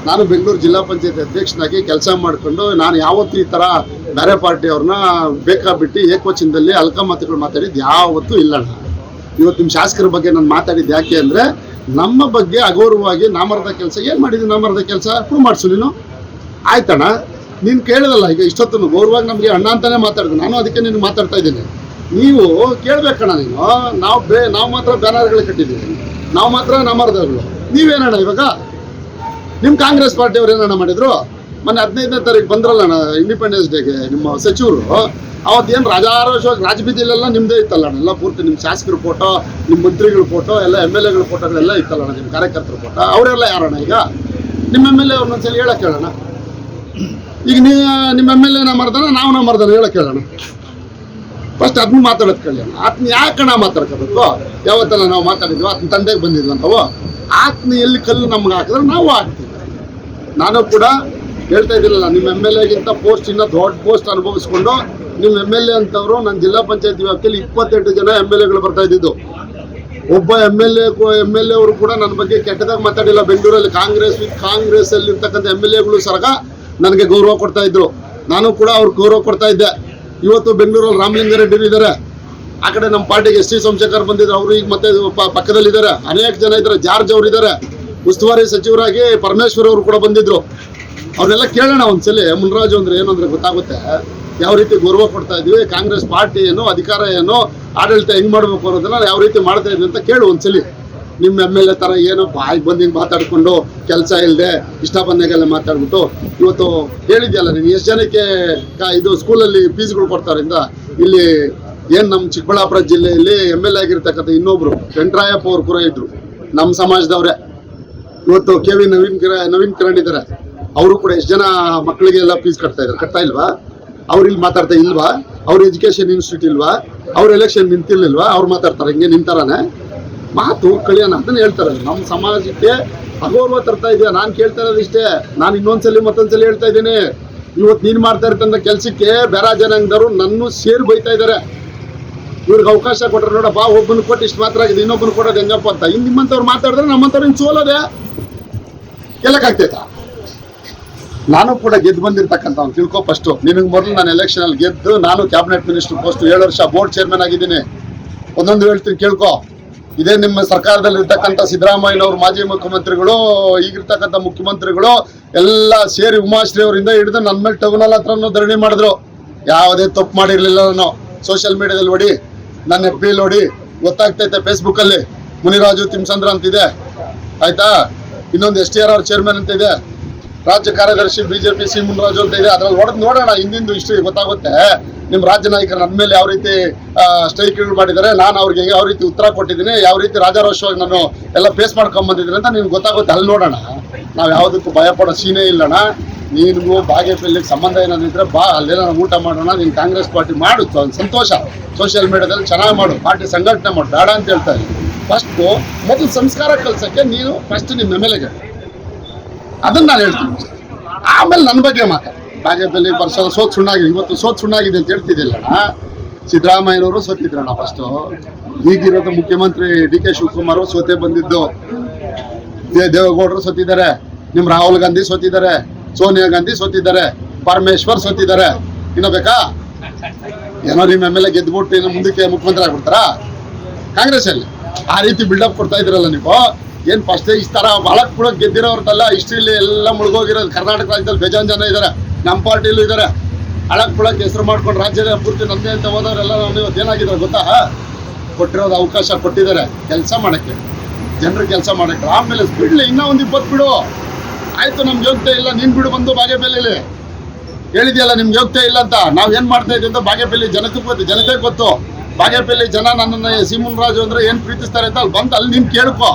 ನಾನು ಬೆಂಗಳೂರು ಜಿಲ್ಲಾ ಪಂಚಾಯತಿ ಅಧ್ಯಕ್ಷನಾಗಿ ಕೆಲಸ ಮಾಡಿಕೊಂಡು ನಾನು ಯಾವತ್ತೂ ಈ ಥರ ಬೇರೆ ಪಾರ್ಟಿಯವ್ರನ್ನ ಬೇಕಾಬಿಟ್ಟು ಏಕವಚನದಲ್ಲಿ ಅಲ್ಕಮತಗಳು ಮಾತಾಡಿದ್ದು ಯಾವತ್ತೂ ಇಲ್ಲಣ್ಣ. ಇವತ್ತು ನಿಮ್ಮ ಶಾಸಕರ ಬಗ್ಗೆ ನಾನು ಮಾತಾಡಿದ್ದು ಯಾಕೆ ಅಂದರೆ, ನಮ್ಮ ಬಗ್ಗೆ ಅಗೌರವವಾಗಿ ನಾಮರದ ಕೆಲಸ ಏನು ಮಾಡಿದ್ದೀನಿ, ನಾಮರದ ಕೆಲಸ ಪ್ರೂವ್ ಮಾಡಿಸು ನೀನು. ಆಯ್ತಣ್ಣ, ನೀನು ಕೇಳಿದಲ್ಲ ಈಗ ಇಷ್ಟೊತ್ತು ಗೌರವವಾಗಿ ನಮಗೆ ಅಣ್ಣ ಅಂತಲೇ ಮಾತಾಡಿದೆ, ನಾನು ಅದಕ್ಕೆ ನೀನು ಮಾತಾಡ್ತಾ ಇದ್ದೀನಿ. ನೀವು ಕೇಳಬೇಕಣ್ಣ ನೀನು. ನಾವು ಮಾತ್ರ ಬ್ಯಾನರ್ಗಳು ಕಟ್ಟಿದ್ದೀವಿ, ನಾವು ಮಾತ್ರ ನಾಮರ್ದಗಳು. ನೀವೇನಣ್ಣ ಇವಾಗ ನಿಮ್ಮ ಕಾಂಗ್ರೆಸ್ ಪಾರ್ಟಿಯವ್ರು ಏನಣ್ಣ ಮಾಡಿದ್ರು? ಮೊನ್ನೆ 15ನೇ ತಾರೀಕು ಬಂದ್ರಲ್ಲಣ್ಣ ಇಂಡಿಪೆಂಡೆನ್ಸ್ ಡೇಗೆ ನಿಮ್ಮ ಸಚಿವರು, ಅವತ್ತೇನು ರಾಜಾರೋಷವಾಗಿ ರಾಜಬೀದಿಲೆಲ್ಲ ನಿಮ್ಮದೇ ಇತ್ತಲ್ಲಣ್ಣ, ಎಲ್ಲ ಪೂರ್ತಿ ನಿಮ್ಮ ಶಾಸಕರ ಫೋಟೋ, ನಿಮ್ಮ ಮಂತ್ರಿಗಳ ಫೋಟೋ, ಎಲ್ಲ MLAಗಳ ಫೋಟೋಗಳೆಲ್ಲ ಇತ್ತಲ್ಲಣ್ಣ, ನಿಮ್ಮ ಕಾರ್ಯಕರ್ತರ ಫೋಟೋ. ಅವರೆಲ್ಲ ಯಾರಣ್ಣ ಈಗ? ನಿಮ್ಮ MLA ಅವ್ರನ್ನೊಂದ್ಸಲಿ ಹೇಳಕ್ಕೆ ಹೇಳೋಣ. ಈಗ ನಿಮ್ಮ MLA ಮರ್ದಾನ ನಾವು ಮರ್ದಾನ ಹೇಳಕ್ ಹೇಳೋಣ. ಫಸ್ಟ್ ಅದನ್ನ ಮಾತಾಡೋದು ಕಲ್ಯಾಣ. ಆತನ ಯಾಕಣ ಮಾತಾಡ್ಕೋಬೇಕು? ಯಾವತ್ತಲ್ಲ ನಾವು ಮಾತಾಡಿದ್ವಿ, ಆತನ ತಂದೆಗೆ ಬಂದಿದ್ವಿ ನಾವು. ಆತನ ಎಲ್ಲಿ ಕಲ್ಲು ನಮ್ಗೆ ಹಾಕಿದ್ರೆ ನಾವು ಹಾಕ್ತೀವಿ. ನಾನು ಕೂಡ ಹೇಳ್ತಾ ಇದ್ದಿಲ್ಲ, ನಿಮ್ಮ MLAಗಿಂತ ಪೋಸ್ಟ್ ಇನ್ನೂ ದೊಡ್ಡ ಪೋಸ್ಟ್ ಅನುಭವಿಸ್ಕೊಂಡು ನಿಮ್ಮ MLA ಅಂತವ್ರು ನನ್ನ ಜಿಲ್ಲಾ ಪಂಚಾಯತ್ ವ್ಯಾಪ್ತಿಯಲ್ಲಿ 28 ಜನ MLAಗಳು ಬರ್ತಾ ಇದ್ದಿದ್ದು. ಒಬ್ಬ MLA ಅವರು ಕೂಡ ನನ್ನ ಬಗ್ಗೆ ಕೆಟ್ಟದಾಗ ಮಾತಾಡಿಲ್ಲ. ಬೆಂಗಳೂರಲ್ಲಿ ಕಾಂಗ್ರೆಸ್ ಅಲ್ಲಿ ಇರ್ತಕ್ಕಂಥ MLAಗಳು ಸರಗ ನನಗೆ ಗೌರವ ಕೊಡ್ತಾ ಇದ್ರು, ನಾನು ಕೂಡ ಅವ್ರಿಗೆ ಗೌರವ ಕೊಡ್ತಾ ಇದ್ದೆ. ಇವತ್ತು ಬೆಂಗಳೂರಲ್ಲಿ ರಾಮಲಿಂಗಾರೆಡ್ಡಿ ಇದ್ದಾರೆ, ಆ ಕಡೆ ನಮ್ಮ ಪಾರ್ಟಿಗೆ ST ಸೋಮಶೇಖರ್ ಬಂದಿದ್ರು, ಅವರು ಈಗ ಮತ್ತೆ ಪಕ್ಕದಲ್ಲಿದ್ದಾರೆ. ಅನೇಕ ಜನ ಇದ್ದಾರೆ, ಜಾರ್ಜ್ ಅವರು ಇದ್ದಾರೆ, ಉಸ್ತುವಾರಿ ಸಚಿವರಾಗಿ ಪರಮೇಶ್ವರ್ ಅವರು ಕೂಡ ಬಂದಿದ್ರು. ಅವ್ರನ್ನೆಲ್ಲ ಕೇಳೋಣ ಒಂದ್ಸಲಿ. ಮುನ್ರಾಜು ಅಂದ್ರೆ ಏನು ಅಂದ್ರೆ ಗೊತ್ತಾಗುತ್ತೆ, ಯಾವ ರೀತಿ ಗೌರವ ಕೊಡ್ತಾ ಇದ್ವಿ, ಕಾಂಗ್ರೆಸ್ ಪಾರ್ಟಿ ಏನು, ಅಧಿಕಾರ ಏನು, ಆಡಳಿತ ಹೆಂಗ್ ಮಾಡ್ಬೇಕು ಅನ್ನೋದನ್ನ ಯಾವ ರೀತಿ ಮಾಡ್ತಾ ಇದ್ವಿ ಅಂತ ಕೇಳು ಒಂದ್ಸಲಿ. ನಿಮ್ಮ MLA ತರ ಏನೋ ಬಾಯಿಗೆ ಬಂದಿಂಗ್ ಮಾತಾಡ್ಕೊಂಡು ಕೆಲಸ ಇಲ್ಲದೆ ಇಷ್ಟ ಬಂದಾಗೆಲ್ಲ ಮಾತಾಡ್ಬಿಟ್ಟು ಇವತ್ತು ಹೇಳಿದ್ಯಲ್ಲ ನೀನು ಎಷ್ಟು ಜನಕ್ಕೆ ಇದು ಸ್ಕೂಲಲ್ಲಿ ಫೀಸ್ಗಳು ಕೊಡ್ತಾರಿಂದ. ಇಲ್ಲಿ ಏನು ನಮ್ಮ ಚಿಕ್ಕಬಳ್ಳಾಪುರ ಜಿಲ್ಲೆಯಲ್ಲಿ MLA ಆಗಿರ್ತಕ್ಕಂಥ ಇನ್ನೊಬ್ರು ವೆಂಕಟರಾಯಪ್ಪ ಅವ್ರು ಕೂಡ ಇದ್ರು, ನಮ್ಮ ಸಮಾಜದವ್ರೆ. ಇವತ್ತು KV ನವೀನ್ ಕಿರಣ್ ಇದ್ದಾರೆ, ಅವರು ಕೂಡ ಎಷ್ಟು ಜನ ಮಕ್ಕಳಿಗೆಲ್ಲ ಫೀಸ್ ಕಟ್ತಾ ಇಲ್ವಾ? ಅವ್ರು ಇಲ್ಲಿ ಮಾತಾಡ್ತಾ ಇಲ್ವಾ? ಅವ್ರ ಎಜುಕೇಶನ್ ಇನ್ಸ್ಟಿಟ್ಯೂಟ್ ಇಲ್ವಾ? ಅವ್ರ ಎಲೆಕ್ಷನ್ ನಿಂತಿರ್ಲಿಲ್ವಾ? ಅವ್ರು ಮಾತಾಡ್ತಾರೆ ಹಿಂಗೆ ನಿಂತಾರಾನೆ ಮಾತು ಕಳಿಯೋಣ ಅದನ್ನ ಹೇಳ್ತಾರೆ. ನಮ್ಮ ಸಮಾಜಕ್ಕೆ ಅಗೌರವ ತರ್ತಾ ಇದೆಯಾ? ನಾನು ಕೇಳ್ತಾ ಇರೋದು ಇಷ್ಟೇ. ನಾನು ಮತ್ತೊಂದ್ಸಲಿ ಹೇಳ್ತಾ ಇದ್ದೀನಿ, ಇವತ್ತು ನೀನು ಮಾಡ್ತಾ ಇರ್ತಂಥ ಕೆಲಸಕ್ಕೆ ಬೇರೆ ಜನಾಂಗದವರು ನನ್ನ ಸೇರಿ ಬೈತಾ ಇದ್ದಾರೆ. ಇವ್ರಿಗೆ ಅವಕಾಶ ಕೊಟ್ಟರೆ ನೋಡಪ್ಪ, ಒಬ್ಬನ ಕೊಟ್ಟು ಇಷ್ಟು ಮಾತ್ರ ಆಗಿದೆ, ಇನ್ನೊಬ್ಬನ ಕೊಡೋದು ಹೆಂಗಪ್ಪ ಅಂತ. ಇನ್ನು ನಿಮ್ಮಂಥವ್ರು ಮಾತಾಡಿದ್ರೆ ನಮ್ಮಂಥವ್ರು ಹಿಂಗೆ ಸೋಲೋದೆ ಎಲ್ಲಕ್ಕಾಗ್ತೈತಾ? ನಾನು ಕೂಡ ಗೆದ್ದು ಬಂದಿರ್ತಕ್ಕಂಥವ್ನು ತಿಳ್ಕೊ. ಫಸ್ಟು ನಿನಗೆ ಮೊದಲು ನಾನು ಎಲೆಕ್ಷನಲ್ಲಿ ಗೆದ್ದು ನಾನು ಕ್ಯಾಬಿನೆಟ್ ಮಿನಿಸ್ಟರ್ ಪೋಸ್ಟ್ 7 ವರ್ಷ ಬೋರ್ಡ್ ಚೇರ್ಮನ್ ಆಗಿದ್ದೀನಿ. ಒಂದೊಂದು ಹೇಳ್ತೀನಿ ಕೇಳ್ಕೊ. ಇದೇ ನಿಮ್ಮ ಸರ್ಕಾರದಲ್ಲಿ ಇರ್ತಕ್ಕಂಥ ಸಿದ್ದರಾಮಯ್ಯನವರು ಮಾಜಿ ಮುಖ್ಯಮಂತ್ರಿಗಳು, ಈಗಿರ್ತಕ್ಕಂಥ ಮುಖ್ಯಮಂತ್ರಿಗಳು ಎಲ್ಲ ಸೇರಿ ಉಮಾಶ್ರೀ ಅವರಿಂದ ಹಿಡಿದು ನನ್ನ ಮೇಲೆ ಟೌನಲ್ಲಿ ಹತ್ರನೂ ಧರಣಿ ಮಾಡಿದ್ರು. ಯಾವುದೇ ತಪ್ಪು ಮಾಡಿರಲಿಲ್ಲ. ನಾನು ಸೋಷಿಯಲ್ ಮೀಡಿಯಾದಲ್ಲಿ ನೋಡಿ, ನನ್ನ FB ನೋಡಿ ಗೊತ್ತಾಗ್ತೈತೆ. ಫೇಸ್ಬುಕ್ಕಲ್ಲಿ ಮುನಿರಾಜು ತಿಮ್ಸಂದ್ರ ಅಂತಿದೆ, ಆಯ್ತಾ? ಇನ್ನೊಂದು STRR ಚೇರ್ಮನ್ ಅಂತ ಇದೆ, ರಾಜ್ಯ ಕಾರ್ಯದರ್ಶಿ BJP ಸಿ ಮುನಿರಾಜು ಅಂತ ಇದೆ. ಅದ್ರಲ್ಲಿ ಹೊಡೆದು ನೋಡೋಣ ಹಿಂದಿಂದು ಹಿಸ್ಟ್ರಿ ಗೊತ್ತಾಗುತ್ತೆ. ನಿಮ್ಮ ರಾಜ್ಯ ನಾಯಕರು ನನ್ನ ಮೇಲೆ ಯಾವ ರೀತಿ ಸ್ಟ್ರೈಕ್ಗಳು ಮಾಡಿದ್ದಾರೆ, ನಾನು ಅವ್ರಿಗೆ ಯಾವ ರೀತಿ ಉತ್ತರ ಕೊಟ್ಟಿದ್ದೀನಿ, ಯಾವ ರೀತಿ ರಾಜಾರೋಷವಾಗಿ ನಾನು ಎಲ್ಲ ಫೇಸ್ ಮಾಡ್ಕೊಂಬಂದಿದ್ದೀನಿ ಅಂತ ನಿಮ್ಗೆ ಗೊತ್ತಾಗುತ್ತೆ. ಅಲ್ಲಿ ನೋಡೋಣ. ನಾವು ಯಾವುದಕ್ಕೂ ಭಯಪಡೋ ಸೀನೇ ಇಲ್ಲಣ್ಣ. ನೀನು ಬಾಗೇಪಲ್ಲಿಗೆ ಸಂಬಂಧ ಏನಾದಿದ್ರೆ ಬಾ, ಅಲ್ಲೆಲ್ಲ ನಾವು ಊಟ ಮಾಡೋಣ. ನೀನು ಕಾಂಗ್ರೆಸ್ ಪಾರ್ಟಿ ಮಾಡು, ಸಂತೋಷ. ಸೋಷಿಯಲ್ ಮೀಡಿಯಾದಲ್ಲಿ ಚೆನ್ನಾಗಿ ಮಾಡು, ಪಾರ್ಟಿ ಸಂಘಟನೆ ಮಾಡು, ಬೇಡ ಅಂತ ಹೇಳ್ತಾ ಇದ್ದೀನಿ. ಫಸ್ಟು ಮೊದಲು ಸಂಸ್ಕಾರ ಕಲ್ಸೋಕ್ಕೆ ನೀನು ಫಸ್ಟ್ ನಿಮ್ಮ MLAಗೆ ಅದನ್ನು ನಾನು ಹೇಳ್ತೀನಿ. ಆಮೇಲೆ ನನ್ನ ಬಗ್ಗೆ ಮಾತಾಡಿ. ಬಾಗೇಪಲ್ಲಿ ವರ್ಷ ಸೋತ್ ಸುಣ್ಣಾಗಿದೆ, ಇವತ್ತು ಸೋತ್ ಸುಣ್ಣಾಗಿದೆ ಅಂತ ಹೇಳ್ತಿದ್ದಿಲ್ಲಣ್ಣ. ಸಿದ್ದರಾಮಯ್ಯನವರು ಸೋತಿದ್ರಣ್ಣ ಫಸ್ಟು. ಈಗಿರೋದು ಮುಖ್ಯಮಂತ್ರಿ DK ಶಿವಕುಮಾರ್ ಸೋತೆ ಬಂದಿದ್ದು. ದೇವೇಗೌಡರು ಸೋತಿದ್ದಾರೆ, ನಿಮ್ಮ ರಾಹುಲ್ ಗಾಂಧಿ ಸೋತಿದ್ದಾರೆ, ಸೋನಿಯಾ ಗಾಂಧಿ ಸೋತಿದ್ದಾರೆ, ಪರಮೇಶ್ವರ್ ಸೋತಿದ್ದಾರೆ. ಇನ್ನು ಬೇಕಾ? ಏನೋ ನಿಮ್ಮ MLA ಗೆದ್ದುಬಿಟ್ಟು ಇನ್ನು ಮುಂದಕ್ಕೆ ಮುಖ್ಯಮಂತ್ರಿ ಆಗ್ಬಿಡ್ತಾರಾ ಕಾಂಗ್ರೆಸ್ಸಲ್ಲಿ? ಆ ರೀತಿ ಬಿಲ್ಡಪ್ ಕೊಡ್ತಾ ಇದ್ರಲ್ಲ ನೀವು. ಏನು ಫಸ್ಟ್ ಈ ಥರ ಭಾಳಕ್ ಕೂಡ ಗೆದ್ದಿರೋರ್ದಲ್ಲ, ಹಿಸ್ಟ್ರಿಲಿ ಎಲ್ಲ ಮುಳುಗೋಗಿರೋದು. ಕರ್ನಾಟಕ ರಾಜ್ಯದಲ್ಲಿ ಬೇಜಾನ್ ಜನ ಇದ್ದಾರೆ, ನಮ್ಮ ಪಾರ್ಟಿಲೂ ಇದ್ದಾರೆ. ಹಳಕ್ ಪುಳಕ್ ಹೆಸರು ಮಾಡ್ಕೊಂಡು ರಾಜ್ಯದ ಪೂರ್ತಿ ನಮ್ಮದೇ ಅಂತ ಹೋದವರೆಲ್ಲ ನಾವು ಇವತ್ತು ಏನಾಗಿದ್ದಾರೆ ಗೊತ್ತಾ? ಕೊಟ್ಟಿರೋದು ಅವಕಾಶ ಕೊಟ್ಟಿದ್ದಾರೆ ಕೆಲಸ ಮಾಡೋಕ್ಕೆ, ಜನರು ಕೆಲಸ ಮಾಡೋಕ್ಕೆ. ಆಮೇಲೆ ಬಿಡಲಿ, ಇನ್ನೂ ಒಂದು 20 ಬಿಡು ಆಯಿತು. ನಮ್ಗೆ ಯೋಗ್ಯತೆ ಇಲ್ಲ, ನೀನು ಬಿಡು ಬಂದು ಬಾಗೇಪಲ್ಲಿಲಿ ಹೇಳಿದೆಯಲ್ಲ ನಿಮ್ಗೆ ಯೋಗ್ಯತೆ ಇಲ್ಲ ಅಂತ. ನಾವು ಏನು ಮಾಡ್ತಾ ಇದ್ದೀವಿ ಅಂತ ಬಾಗೇಪಲ್ಲಿ ಜನತೆಗೆ ಗೊತ್ತು. ಬಾಗೇಪಲ್ಲಿ ಜನ ನನ್ನನ್ನು ಸಿ ಮುನಿರಾಜು ಅಂದರೆ ಏನು ಪ್ರೀತಿಸ್ತಾರೆ ಅಂತ ಅಲ್ಲಿ ಬಂದು ಅಲ್ಲಿ ನೀನು ಕೇಳ್ಕೊ.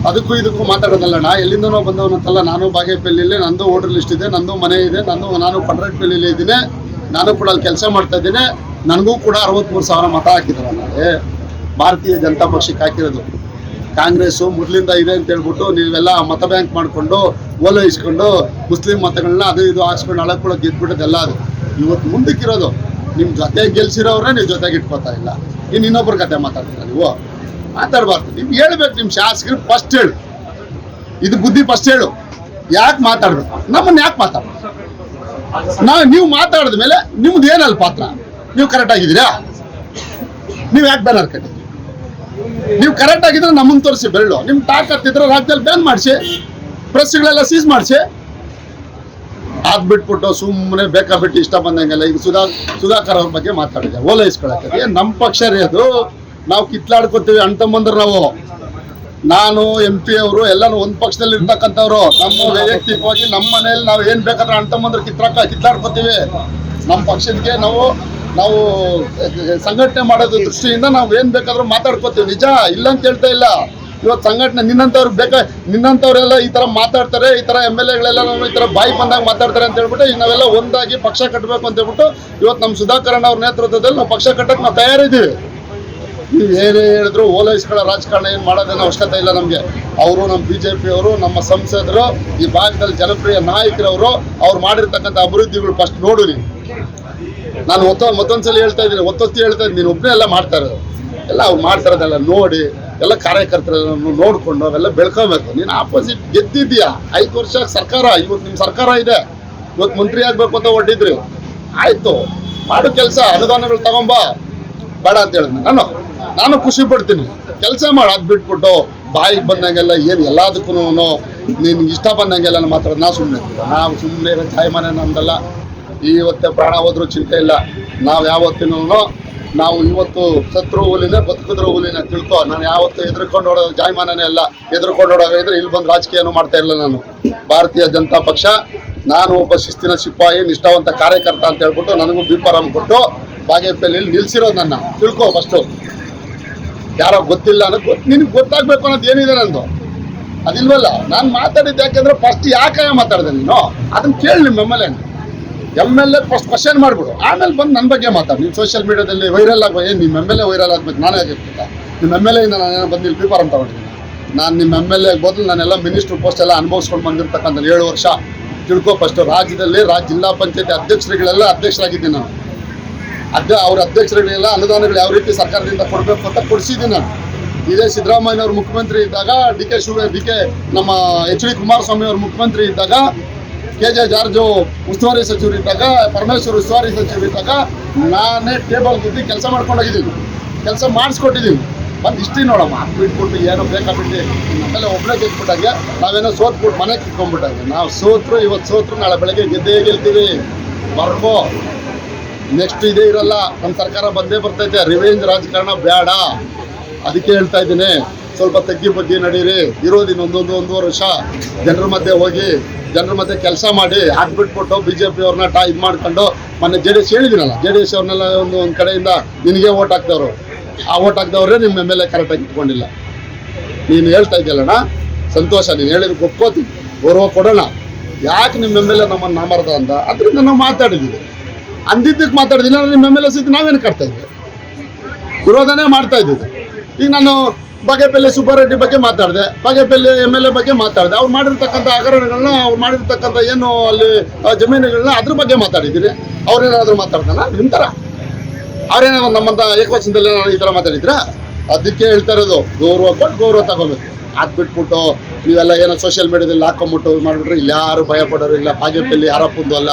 ಅದಕ್ಕೂ ಇದಕ್ಕೂ ಮಾತಾಡೋದಲ್ಲಣ್ಣ. ಎಲ್ಲಿಂದನೋ ಬಂದವನಂತಲ್ಲ. ನಾನು ಬಾಗೇಪಲ್ಲಿಲಿ ನಂದು ವೋಟರ್ ಲಿಸ್ಟ್ ಇದೆ, ನಂದು ಮನೆ ಇದೆ, ನಾನು ಪಂಡ್ರಟ್ಪಲ್ಲಿಲಿ ಇದ್ದೀನಿ. ನಾನು ಕೂಡ ಅಲ್ಲಿ ಕೆಲಸ ಮಾಡ್ತಾ ಇದ್ದೀನಿ. ನನಗೂ ಕೂಡ 63,000 ಮತ ಹಾಕಿದ್ರು. ನಾಳೆ ಭಾರತೀಯ ಜನತಾ ಪಕ್ಷಕ್ಕೆ ಹಾಕಿರೋದು. ಕಾಂಗ್ರೆಸ್ಸು ಮೊದಲಿಂದ ಇದೆ ಅಂತ ಹೇಳ್ಬಿಟ್ಟು ನೀವೆಲ್ಲ ಮತ ಬ್ಯಾಂಕ್ ಮಾಡಿಕೊಂಡು ಓಲೈಸ್ಕೊಂಡು ಮುಸ್ಲಿಂ ಮತಗಳನ್ನ ಅದು ಇದು ಹಾಕ್ಸ್ಕೊಂಡು ಹಳಕ್ ಕೂಡ ಗೆದ್ಬಿಟ್ಟದೆಲ್ಲ ಅದು. ಇವತ್ತು ಮುಂದಕ್ಕಿರೋದು ನಿಮ್ಮ ಜೊತೆ ಗೆಲ್ಸಿರೋರೇ ನೀವು ಜೊತೆಗೆ ಇಟ್ಕೋತಾ ಇಲ್ಲ. ಇನ್ನು ಇನ್ನೊಬ್ಬರ ಕತೆ ಮಾತಾಡ್ತೀರ ನೀವು? ಮಾತಾಡಬಾರ್ದು. ನೀವು ಹೇಳ್ಬೇಕು, ನಿಮ್ಮ ಶಾಸಕರು ಫಸ್ಟ್ ಹೇಳು, ಇದು ಬುದ್ಧಿ ಫಸ್ಟ್ ಹೇಳು. ಯಾಕೆ ಮಾತಾಡ್ಬೇಕು? ನಮ್ಮನ್ನು ಯಾಕೆ ಮಾತಾಡ್ಬೇಕು? ನೀವು ಮಾತಾಡಿದ ಮೇಲೆ ನಿಮ್ದು ಏನಲ್ಲ ಪಾತ್ರ? ನೀವು ಕರೆಕ್ಟ್ ಆಗಿದ್ದೀರಾ? ನೀವು ಯಾಕೆ ಬ್ಯಾನರ್ ಕಟ್ಟಿದ್ರಿ? ನೀವು ಕರೆಕ್ಟ್ ಆಗಿದ್ರೆ ನಮ್ಮನ್ನು ತೋರಿಸಿ ಬೆರಳು. ನಿಮ್ಮ ತಾಕತ್ತಿದ್ರೆ ರಾಜ್ಯದಲ್ಲಿ ಬ್ಯಾನ್ ಮಾಡಿಸಿ, ಪ್ರೆಸ್ಗಳೆಲ್ಲ ಸೀಸ್ ಮಾಡಿಸಿ. ಅದು ಬಿಟ್ಬಿಟ್ಟು ಸುಮ್ಮನೆ ಬೇಕಾಬಿಟ್ಟು ಇಷ್ಟ ಬಂದಂಗೆಲ್ಲ. ಈಗ ಸುಧಾಕರ್ ಅವ್ರ ಬಗ್ಗೆ ಮಾತಾಡಿದೆ, ಓಲೈಸ್ಕೊಳಕ್ಕೆ. ನಮ್ಮ ಪಕ್ಷ ರೀ ಅದು. ನಾವು ಕಿತ್ಲಾಡ್ಕೊತೀವಿ ಅಣ್ತಂಬಂದ್ರೆ ನಾವು. ನಾನು MP ಅವರು ಎಲ್ಲರೂ ಒಂದು ಪಕ್ಷದಲ್ಲಿ ಇರ್ತಕ್ಕಂಥವ್ರು. ನಮ್ಮ ವೈಯಕ್ತಿಕವಾಗಿ ನಮ್ಮ ಮನೇಲಿ ನಾವು ಏನು ಬೇಕಾದ್ರೆ ಅಣ್ತಂಬಂದ್ರೆ ಕಿತ್ಲಾಡ್ಕೊತೀವಿ. ನಮ್ಮ ಪಕ್ಷಕ್ಕೆ ನಾವು ಸಂಘಟನೆ ಮಾಡೋದು ದೃಷ್ಟಿಯಿಂದ ನಾವು ಏನು ಬೇಕಾದ್ರೂ ಮಾತಾಡ್ಕೋತೀವಿ. ನಿಜ ಇಲ್ಲ ಅಂತ ಹೇಳ್ತಾ ಇಲ್ಲ. ಇವತ್ತು ಸಂಘಟನೆ ನಿನ್ನಂಥವ್ರು ನಿನ್ನಂಥವ್ರೆಲ್ಲ ಈ ಥರ ಮಾತಾಡ್ತಾರೆ, ಈ ಥರ MLAಗಳೆಲ್ಲ ಈ ಥರ ಬಾಯಿ ಬಂದಾಗ ಮಾತಾಡ್ತಾರೆ ಅಂತ ಹೇಳ್ಬಿಟ್ಟು ಈಗ ನಾವೆಲ್ಲ ಒಂದಾಗಿ ಪಕ್ಷ ಕಟ್ಟಬೇಕು ಅಂತ ಹೇಳ್ಬಿಟ್ಟು ಇವತ್ತು ನಮ್ಮ ಸುಧಾಕರಣ್ಣ ಅವ್ರ ನೇತೃತ್ವದಲ್ಲಿ ನಾವು ಪಕ್ಷ ಕಟ್ಟಕ್ಕೆ ನಾವು ತಯಾರಿದ್ದೀವಿ. ನೀವು ಏನೇ ಹೇಳಿದ್ರು ಓಲೈಸ್ಕೊಳ್ಳೋ ರಾಜಕಾರಣ ಏನು ಮಾಡೋದೇನೋ ಅವಶ್ಯಕತೆ ಇಲ್ಲ ನಮಗೆ. ಅವರು ನಮ್ಮ BJP ಅವರು, ನಮ್ಮ ಸಂಸದರು, ಈ ಭಾಗದಲ್ಲಿ ಜನಪ್ರಿಯ ನಾಯಕರವರು, ಅವ್ರು ಮಾಡಿರ್ತಕ್ಕಂಥ ಅಭಿವೃದ್ಧಿಗಳು ಫಸ್ಟ್ ನೋಡು ನೀವು. ನಾನು ಮತ್ತೊಂದ್ಸಲ ಹೇಳ್ತಾ ಇದ್ದೀನಿ, ಒತ್ತೊತ್ತಿ ಹೇಳ್ತಾ ಇದ್ದೀನಿ, ನೀನು ಒಬ್ಬನೇ ಎಲ್ಲ ಮಾಡ್ತಾ ಇರೋದು, ಎಲ್ಲ ಅವ್ರು ಮಾಡ್ತಾ ಇರೋದೆಲ್ಲ ನೋಡಿ ಎಲ್ಲ ಕಾರ್ಯಕರ್ತರನ್ನು ನೋಡಿಕೊಂಡು ಅವೆಲ್ಲ ಬೆಳ್ಕೊಬೇಕು. ನೀನು ಆಪೋಸಿಟ್ ಗೆದ್ದಿದ್ದೀಯಾ 5 ವರ್ಷ ಸರ್ಕಾರ, ಇವತ್ತು ನಿಮ್ಮ ಸರ್ಕಾರ ಇದೆ, ಇವತ್ತು ಮಂತ್ರಿ ಆಗಬೇಕು ಅಂತ ಹೊರಟಿದ್ರಿ, ಆಯಿತು ಮಾಡು ಕೆಲಸ, ಅನುದಾನಗಳು ತಗೊಂಬ ಬೇಡ ಅಂತ ಹೇಳಿದ್ನ ನಾನು ಖುಷಿ ಪಡ್ತೀನಿ. ಕೆಲಸ ಮಾಡಿ ಅದು ಬಿಟ್ಬಿಟ್ಟು ಬಾಯಿಗೆ ಬಂದಂಗೆಲ್ಲ ಏನು ಎಲ್ಲದಕ್ಕೂ ನೀನು ಇಷ್ಟ ಬಂದಂಗೆಲ್ಲ ಮಾತಾಡೋದು ನಾವು ಸುಮ್ಮನೆ ಜಾಯಮಾನ ನಮ್ದಲ್ಲ. ಇವತ್ತೇ ಪ್ರಾಣ ಹೋದ್ರೂ ಚಿಂತೆ ಇಲ್ಲ. ನಾವು ಯಾವತ್ತಿನೂ ನಾವು ಇವತ್ತು ಸತ್ರು ಹುಲಿನೇ ಬದುಕಿದ್ರು ಹುಲಿನೇ ತಿಳ್ಕೊ. ನಾನು ಯಾವತ್ತು ಎದುರ್ಕೊಂಡು ಓಡೋದು ಜಾಯಮಾನನೇ ಅಲ್ಲ. ಎದುರ್ಕೊಂಡು ಓಡೋಗಿದ್ರೆ ಇಲ್ಲಿ ಬಂದು ರಾಜಕೀಯನೂ ಮಾಡ್ತಾ ಇಲ್ಲ. ನಾನು ಭಾರತೀಯ ಜನತಾ ಪಕ್ಷ, ನಾನು ಒಬ್ಬ ಶಿಸ್ತಿನ ಸಿಪಾಯಿ, ನಿಷ್ಠಾವಂತ ಕಾರ್ಯಕರ್ತ ಅಂತ ಹೇಳ್ಬಿಟ್ಟು ನನಗೂ ಬಿಫಾರಂ ಕೊಟ್ಟು ಬಾಗೇಪಲ್ಲಿಯಲ್ಲಿ ನಿಲ್ಸಿರೋದು ನನ್ನ ತಿಳ್ಕೊ. ಫಸ್ಟು ಯಾರೋ ಗೊತ್ತಿಲ್ಲ ಅನ್ನೋದು ನಿನಗೆ ಗೊತ್ತಾಗಬೇಕು ಅನ್ನೋದು ಏನಿದೆ ನಂದು ಅದಿಲ್ವಲ್ಲ. ನಾನು ಮಾತಾಡಿದ್ದು ಯಾಕೆಂದ್ರೆ ಫಸ್ಟ್ ಯಾಕೆ ಮಾತಾಡಿದೆ ನೀನು ಅದನ್ನು ಕೇಳಿ. ನಿಮ್ಮ MLA ಫಸ್ಟ್ ಕ್ವಶನ್ ಮಾಡಿಬಿಡು, ಆಮೇಲೆ ಬಂದು ನನ್ನ ಬಗ್ಗೆ ಮಾತಾಡಿ. ನೀವು ಸೋಷಿಯಲ್ ಮೀಡಿಯಾದಲ್ಲಿ ವೈರಲ್ ಆಗೋ ಏನು ನಿಮ್ಮ MLA ವೈರಲ್ ಆಗ್ಬೇಕು, ನಾನೇ ಆಗಿರ್ತಿದ್ದ ನಿಮ್ಮ MLA ಇಂದ ನಾನು ಬಂದು ಇಲ್ಲಿ ಪೇಪರ್ ಅಂತ ತಗೊಂಡಿದ್ದೀನಿ. ನಾನು ನಿಮ್ಮ MLA ಬದಲು ನಾನೆಲ್ಲ ಮಿನಿಸ್ಟ್ರ್ ಪೋಸ್ಟ್ ಎಲ್ಲ ಅನುಭವಿಸ್ಕೊಂಡು ಬಂದಿರ್ತಕ್ಕಂಥ 7 ವರ್ಷ ತಿಳ್ಕೊ. ಫಸ್ಟು ರಾಜ್ಯದಲ್ಲಿ ಜಿಲ್ಲಾ ಪಂಚಾಯತಿ ಅಧ್ಯಕ್ಷರುಗಳೆಲ್ಲ ಅಧ್ಯಕ್ಷರಾಗಿದ್ದೀನಿ ನಾನು. ಅವ್ರ ಅಧ್ಯಕ್ಷರುಗಳೆಲ್ಲ ಅನುದಾನಗಳು ಯಾವ ರೀತಿ ಸರ್ಕಾರದಿಂದ ಕೊಡಬೇಕು ಅಂತ ಕೊಡಿಸಿದ್ದೀನಿ ನಾನು. ಇದೇ ಸಿದ್ದರಾಮಯ್ಯವ್ರ ಮುಖ್ಯಮಂತ್ರಿ ಇದ್ದಾಗ, ಡಿ ಕೆ ನಮ್ಮ HD ಕುಮಾರಸ್ವಾಮಿ ಅವ್ರ ಮುಖ್ಯಮಂತ್ರಿ ಇದ್ದಾಗ, KJ ಜಾರ್ಜು ಉಸ್ತುವಾರಿ ಸಚಿವರು ಇದ್ದಾಗ, ಪರಮೇಶ್ವರ್ ಉಸ್ತುವಾರಿ ಸಚಿವರು ಇದ್ದಾಗ ನಾನೇ ಟೇಬಲ್ ಗುದ್ದಿ ಕೆಲಸ ಮಾಡ್ಕೊಂಡೋಗಿದ್ದೀನಿ, ಕೆಲಸ ಮಾಡಿಸ್ಕೊಟ್ಟಿದ್ದೀನಿ. ಬಂದು ಇಷ್ಟೇ ನೋಡಮ್ಮ, ಬಿಟ್ಬಿಟ್ಟು ಏನೋ ಬೇಕಾಬಿಟ್ಟು ನಮ್ಮೆಲ್ಲ ಒಬ್ಬನೇ ಗೆದ್ಬಿಟ್ಟಾಗೆ, ನಾವೇನೋ ಸೋತ್ಬಿಟ್ಟು ಮನೆಗೆ ಕಿತ್ಕೊಂಡ್ಬಿಟ್ಟಾಗೆ. ನಾವು ಸೋತ್ರು, ಇವತ್ತು ಸೋತ್ರು, ನಾಳೆ ಬೆಳಗ್ಗೆ ಗೆದ್ದೇ ಗೆಲ್ತೀವಿ. ಬರ್ಬೋ ನೆಕ್ಸ್ಟ್ ಇದೇ ಇರಲ್ಲ. ನಮ್ಮ ಸರ್ಕಾರ ಬಂದೇ ಬರ್ತೈತೆ. ರಿವೆಂಜ್ ರಾಜಕಾರಣ ಬೇಡ. ಅದಕ್ಕೆ ಹೇಳ್ತಾ ಇದ್ದೀನಿ, ಸ್ವಲ್ಪ ತಗ್ಗಿ ಬಗ್ಗೆ ನಡೀರಿ. ಇರೋದಿನ ಒಂದೂವರೆ ವರ್ಷ ಜನರ ಮಧ್ಯೆ ಹೋಗಿ ಜನರ ಮಧ್ಯೆ ಕೆಲಸ ಮಾಡಿ ಹಾಕ್ಬಿಟ್ಬಿಟ್ಟು BJP ಅವ್ರನ್ನ ಇದು ಮಾಡ್ಕೊಂಡು ಮೊನ್ನೆ JDS ಹೇಳಿದ್ದೀನಲ್ಲ, JDS ಅವ್ರನ್ನೆಲ್ಲ ಒಂದು ಕಡೆಯಿಂದ ನಿನಗೆ ಓಟ್ ಹಾಕ್ದವರು, ಆ ಓಟ್ ಹಾಕ್ದವ್ರೆ ನಿಮ್ಮ MLA ಕರೆಕ್ಟಾಗಿ ಇಟ್ಕೊಂಡಿಲ್ಲ. ನೀನು ಹೇಳ್ತಾ ಇದ್ದಲ್ಲಣ್ಣ, ಸಂತೋಷ, ನೀನು ಹೇಳಿದಕ್ಕೆ ಒಪ್ಕೋತೀನಿ, ಗೌರವ ಕೊಡೋಣ. ಯಾಕೆ ನಿಮ್ಮ MLA ನಮ್ಮನ್ನು ನಾಮರ್ದ ಅಂತ ಅದರಿಂದ ನಾವು ಮಾತಾಡಿದ್ದೀವಿ. ಅಂದಿದ್ದಕ್ಕೆ ಮಾತಾಡಿದ್ದೀನಿ. ನಿಮ್ಮ MLA ಸಹಿತ ನಾವೇನು ಕಟ್ತಾ ಇದ್ವಿ, ವಿರೋಧನೇ ಮಾಡ್ತಾ ಇದ್ದಿದ್ದು. ಈಗ ನಾನು ಬಾಗೇಪಲ್ಲಿ ಸುಬ್ಬಾರೆಡ್ಡಿ ಬಗ್ಗೆ ಮಾತಾಡಿದೆ, ಬಾಗೇಪಲ್ಲಿ MLA ಬಗ್ಗೆ ಮಾತಾಡಿದೆ. ಅವ್ರು ಮಾಡಿರ್ತಕ್ಕಂಥ ಹಗರಣಗಳನ್ನ, ಅವ್ರು ಮಾಡಿರ್ತಕ್ಕಂಥ ಏನು ಅಲ್ಲಿ ಜಮೀನುಗಳನ್ನ ಅದ್ರ ಬಗ್ಗೆ ಮಾತಾಡಿದ್ದೀರಿ. ಅವ್ರೇನಾದರೂ ಮಾತಾಡ್ತಾನ ನಿಮ್ಮ ಥರ? ಅವ್ರೇನಾದ್ರು ನಮ್ಮಂತ ಏಕವಚನದಲ್ಲಿ ಈ ಥರ ಮಾತಾಡಿದ್ರ? ಅದಕ್ಕೆ ಹೇಳ್ತಾ ಇರೋದು, ಗೌರವ ಕೊಟ್ಟು ಗೌರವ ತಗೋಬೇಕು. ಅದು ಬಿಟ್ಬಿಟ್ಟು ನೀವೆಲ್ಲ ಏನೋ ಸೋಷಿಯಲ್ ಮೀಡಿಯಾದಲ್ಲಿ ಹಾಕೊಂಬಿಟ್ಟು ಮಾಡಿಬಿಟ್ರೆ ಇಲ್ಲಿ ಯಾರು ಭಯ ಪಡೋರು ಇಲ್ಲ. ಬಾಗೇಪಲ್ಲಿ ಯಾರಪ್ಪಂದು ಅಲ್ಲ,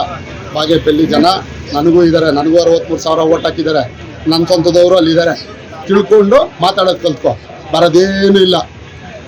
ಬಾಗೇಪಲ್ಲಿ ಜನ ನನಗೂ ಇದ್ದಾರೆ. ನನಗೂ 63,000 ಓಟ್ ಹಾಕಿದ್ದಾರೆ. ನನ್ನ ಸ್ವಂತದವರು ಅಲ್ಲಿದ್ದಾರೆ. ತಿಳ್ಕೊಂಡು ಮಾತಾಡೋದು ಕಲ್ತ್ಕೊ, ಬರೋದೇನೂ ಇಲ್ಲ.